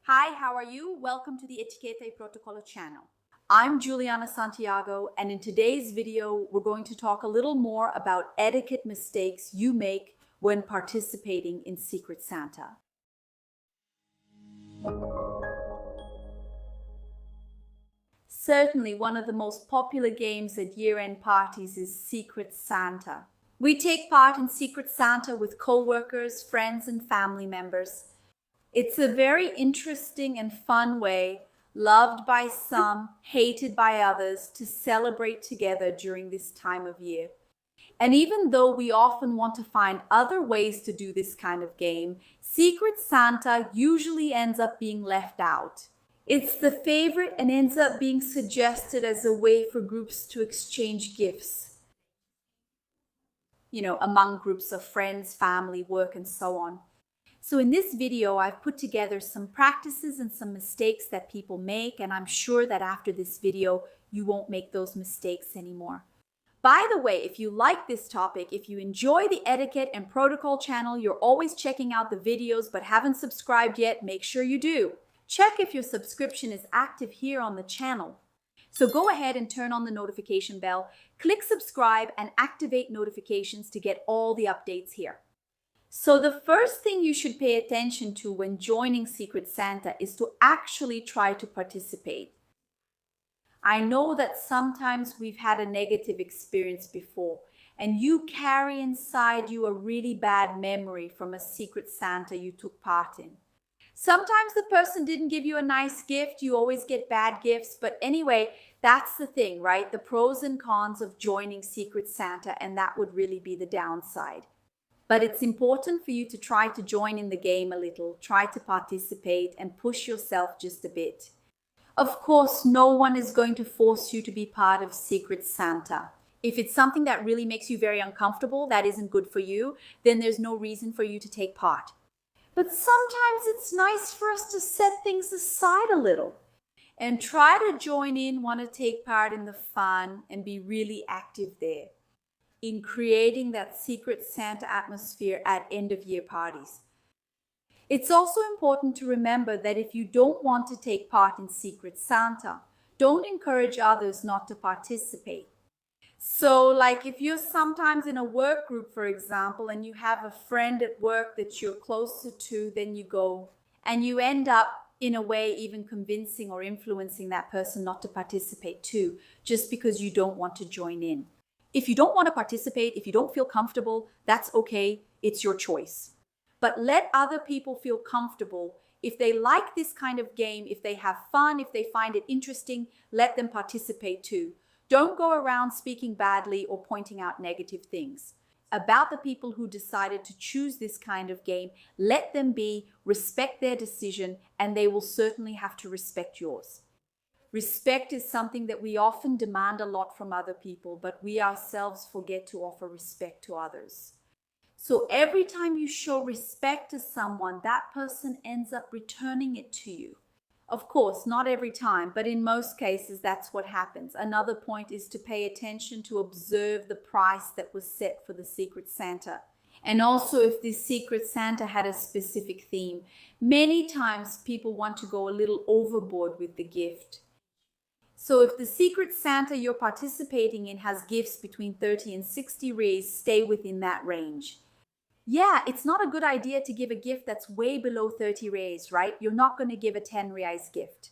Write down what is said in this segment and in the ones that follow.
Hi, how are you? Welcome to the Etiquette Protocolo channel. I'm Juliana Santiago, and in today's video, we're going to talk a little more about etiquette mistakes you make when participating in Secret Santa. Certainly, one of the most popular games at year-end parties is Secret Santa. We take part in Secret Santa with co-workers, friends, and family members. It's a very interesting and fun way, loved by some, hated by others, to celebrate together during this time of year. And even though we often want to find other ways to do this kind of game, Secret Santa usually ends up being left out. It's the favorite and ends up being suggested as a way for groups to exchange gifts, among groups of friends, family, work, and so on. So in this video, I've put together some practices and some mistakes that people make, and I'm sure that after this video, you won't make those mistakes anymore. By the way, if you like this topic, if you enjoy the Etiquette and Protocol channel, you're always checking out the videos but haven't subscribed yet, make sure you do. Check if your subscription is active here on the channel. So go ahead and turn on the notification bell, click subscribe, and activate notifications to get all the updates here. So the first thing you should pay attention to when joining Secret Santa is to actually try to participate. I know that sometimes we've had a negative experience before, and you carry inside you a really bad memory from a Secret Santa you took part in. Sometimes the person didn't give you a nice gift. You always get bad gifts. But anyway, that's the thing, right? The pros and cons of joining Secret Santa, and that would really be the downside. But it's important for you to try to join in the game a little, try to participate and push yourself just a bit. Of course, no one is going to force you to be part of Secret Santa. If it's something that really makes you very uncomfortable, that isn't good for you, then there's no reason for you to take part. But sometimes it's nice for us to set things aside a little and try to join in, want to take part in the fun and be really active there in creating that Secret Santa atmosphere at end-of-year parties. It's also important to remember that if you don't want to take part in Secret Santa, don't encourage others not to participate. So like if you're sometimes in a work group, for example, and you have a friend at work that you're closer to than you go, and you end up in a way even convincing or influencing that person not to participate too, just because you don't want to join in. If you don't want to participate, if you don't feel comfortable, that's okay. It's your choice. But let other people feel comfortable. If they like this kind of game, if they have fun, if they find it interesting, let them participate too. Don't go around speaking badly or pointing out negative things about the people who decided to choose this kind of game. Let them be, respect their decision, and they will certainly have to respect yours. Respect is something that we often demand a lot from other people, but we ourselves forget to offer respect to others. So every time you show respect to someone, that person ends up returning it to you. Of course, not every time, but in most cases, that's what happens. Another point is to pay attention to observe the price that was set for the Secret Santa. And also if this Secret Santa had a specific theme. Many times people want to go a little overboard with the gift. So if the Secret Santa you're participating in has gifts between 30 and 60 reais, stay within that range. Yeah, it's not a good idea to give a gift that's way below 30 reais, right? You're not going to give a 10 reais gift.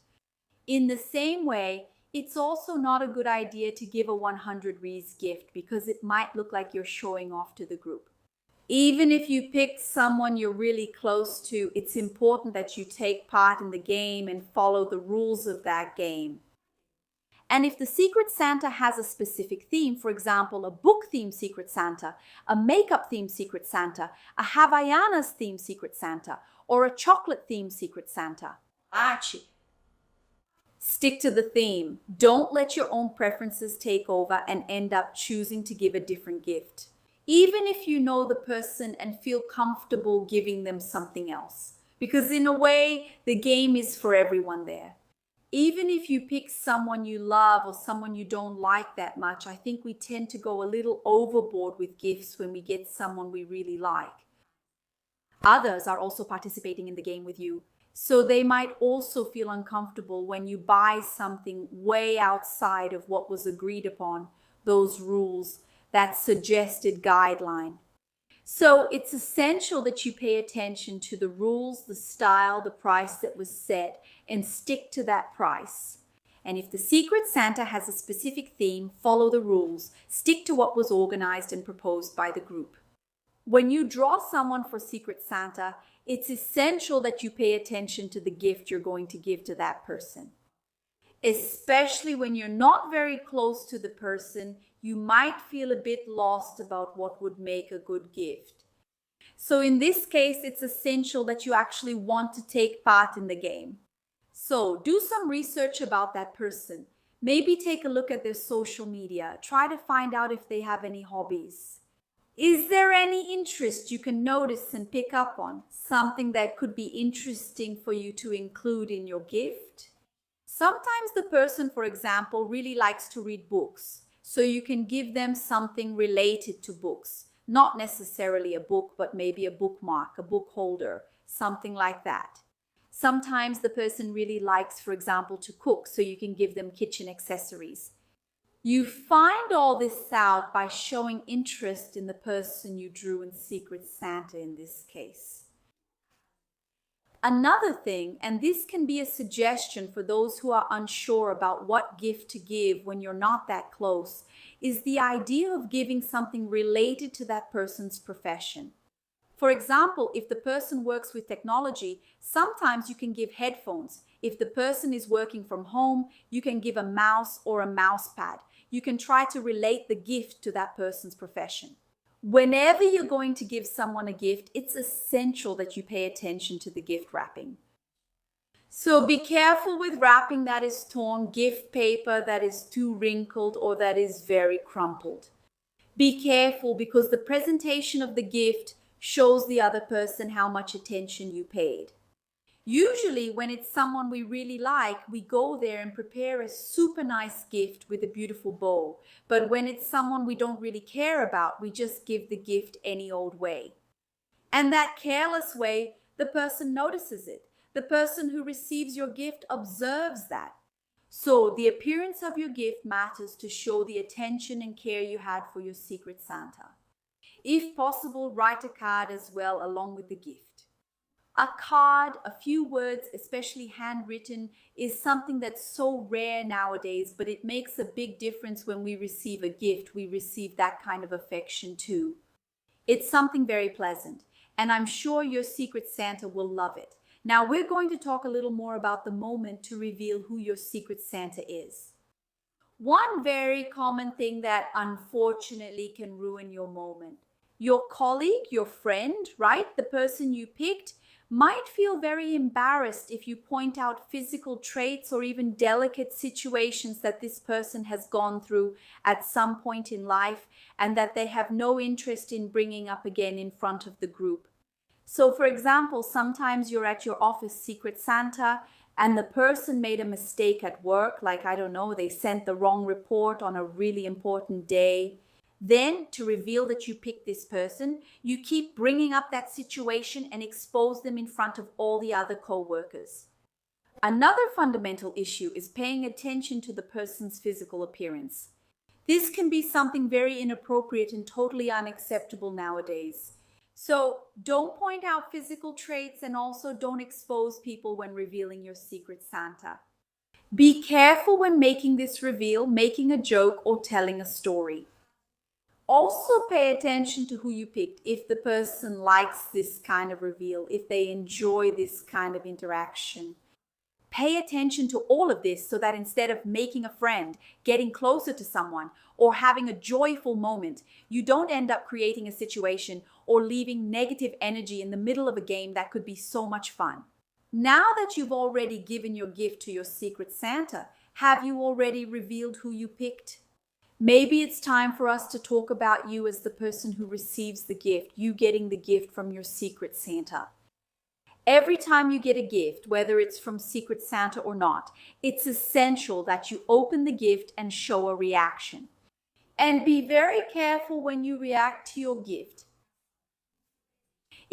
In the same way, it's also not a good idea to give a 100 reais gift because it might look like you're showing off to the group. Even if you pick someone you're really close to, it's important that you take part in the game and follow the rules of that game. And if the Secret Santa has a specific theme, for example, a book-themed Secret Santa, a makeup-themed Secret Santa, a Havaianas-themed Secret Santa, or a chocolate-themed Secret Santa, stick to the theme. Don't let your own preferences take over and end up choosing to give a different gift, even if you know the person and feel comfortable giving them something else. Because in a way, the game is for everyone there. Even if you pick someone you love or someone you don't like that much, I think we tend to go a little overboard with gifts when we get someone we really like. Others are also participating in the game with you. So they might also feel uncomfortable when you buy something way outside of what was agreed upon, those rules, that suggested guideline. So it's essential that you pay attention to the rules, the style, the price that was set, and stick to that price. And if the Secret Santa has a specific theme, follow the rules. Stick to what was organized and proposed by the group. When you draw someone for Secret Santa, it's essential that you pay attention to the gift you're going to give to that person. Especially when you're not very close to the person, you might feel a bit lost about what would make a good gift. So in this case, it's essential that you actually want to take part in the game. So do some research about that person. Maybe take a look at their social media. Try to find out if they have any hobbies. Is there any interest you can notice and pick up on? Something that could be interesting for you to include in your gift? Sometimes the person, for example, really likes to read books, so you can give them something related to books. Not necessarily a book, but maybe a bookmark, a book holder, something like that. Sometimes the person really likes, for example, to cook, so you can give them kitchen accessories. You find all this out by showing interest in the person you drew in Secret Santa in this case. Another thing, and this can be a suggestion for those who are unsure about what gift to give when you're not that close, is the idea of giving something related to that person's profession. For example, if the person works with technology, sometimes you can give headphones. If the person is working from home, you can give a mouse or a mouse pad. You can try to relate the gift to that person's profession. Whenever you're going to give someone a gift, it's essential that you pay attention to the gift wrapping. So be careful with wrapping that is torn, gift paper that is too wrinkled or that is very crumpled. Be careful because the presentation of the gift shows the other person how much attention you paid. Usually when it's someone we really like, we go there and prepare a super nice gift with a beautiful bow. But when it's someone we don't really care about, we just give the gift any old way. And that careless way, the person notices it. The person who receives your gift observes that. So the appearance of your gift matters to show the attention and care you had for your Secret Santa. If possible, write a card as well along with the gift. A card, a few words, especially handwritten, is something that's so rare nowadays, but it makes a big difference when we receive a gift. We receive that kind of affection too. It's something very pleasant, and I'm sure your Secret Santa will love it. Now we're going to talk a little more about the moment to reveal who your Secret Santa is. One very common thing that unfortunately can ruin your moment. Your colleague, your friend, right? The person you picked might feel very embarrassed if you point out physical traits or even delicate situations that this person has gone through at some point in life and that they have no interest in bringing up again in front of the group. So for example, sometimes you're at your office Secret Santa and the person made a mistake at work, like I don't know, they sent the wrong report on a really important day. Then, to reveal that you picked this person, you keep bringing up that situation and expose them in front of all the other co-workers. Another fundamental issue is paying attention to the person's physical appearance. This can be something very inappropriate and totally unacceptable nowadays. So, don't point out physical traits and also don't expose people when revealing your Secret Santa. Be careful when making this reveal, making a joke or telling a story. Also pay attention to who you picked, if the person likes this kind of reveal, if they enjoy this kind of interaction. Pay attention to all of this so that instead of making a friend, getting closer to someone, or having a joyful moment, you don't end up creating a situation or leaving negative energy in the middle of a game that could be so much fun. Now that you've already given your gift to your Secret Santa, have you already revealed who you picked? Maybe it's time for us to talk about you as the person who receives the gift, you getting the gift from your Secret Santa. Every time you get a gift, whether it's from Secret Santa or not, it's essential that you open the gift and show a reaction. And be very careful when you react to your gift.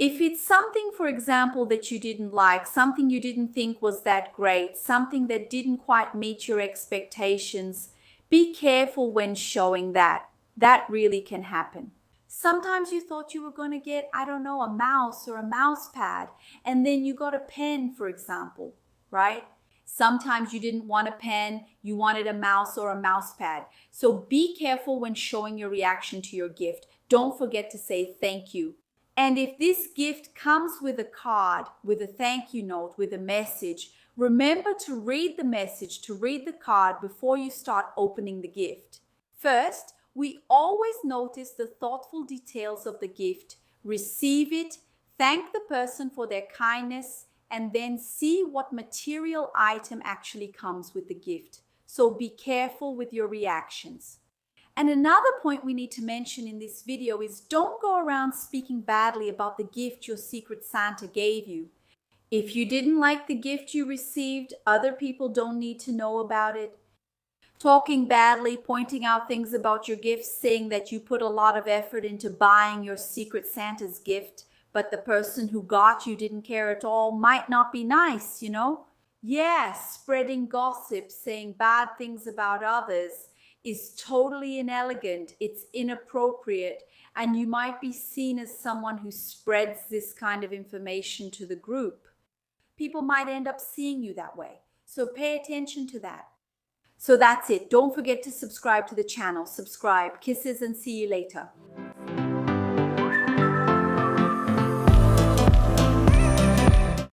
If it's something, for example, that you didn't like, something you didn't think was that great, something that didn't quite meet your expectations, be careful when showing that. That really can happen. Sometimes you thought you were going to get, I don't know, a mouse or a mouse pad, and then you got a pen, for example, right? Sometimes you didn't want a pen, you wanted a mouse or a mouse pad. So be careful when showing your reaction to your gift. Don't forget to say thank you. And if this gift comes with a card, with a thank you note, with a message, remember to read the message, to read the card before you start opening the gift. First, we always notice the thoughtful details of the gift, receive it, thank the person for their kindness, and then see what material item actually comes with the gift. So be careful with your reactions. And another point we need to mention in this video is don't go around speaking badly about the gift your Secret Santa gave you. If you didn't like the gift you received, other people don't need to know about it. Talking badly, pointing out things about your gift, saying that you put a lot of effort into buying your Secret Santa's gift, but the person who got you didn't care at all, might not be nice, you know? Yeah, spreading gossip, saying bad things about others is totally inelegant, it's inappropriate, and you might be seen as someone who spreads this kind of information to the group. People might end up seeing you that way, so pay attention to that. So that's it. Don't forget to subscribe to the channel. Subscribe. Kisses and see you later.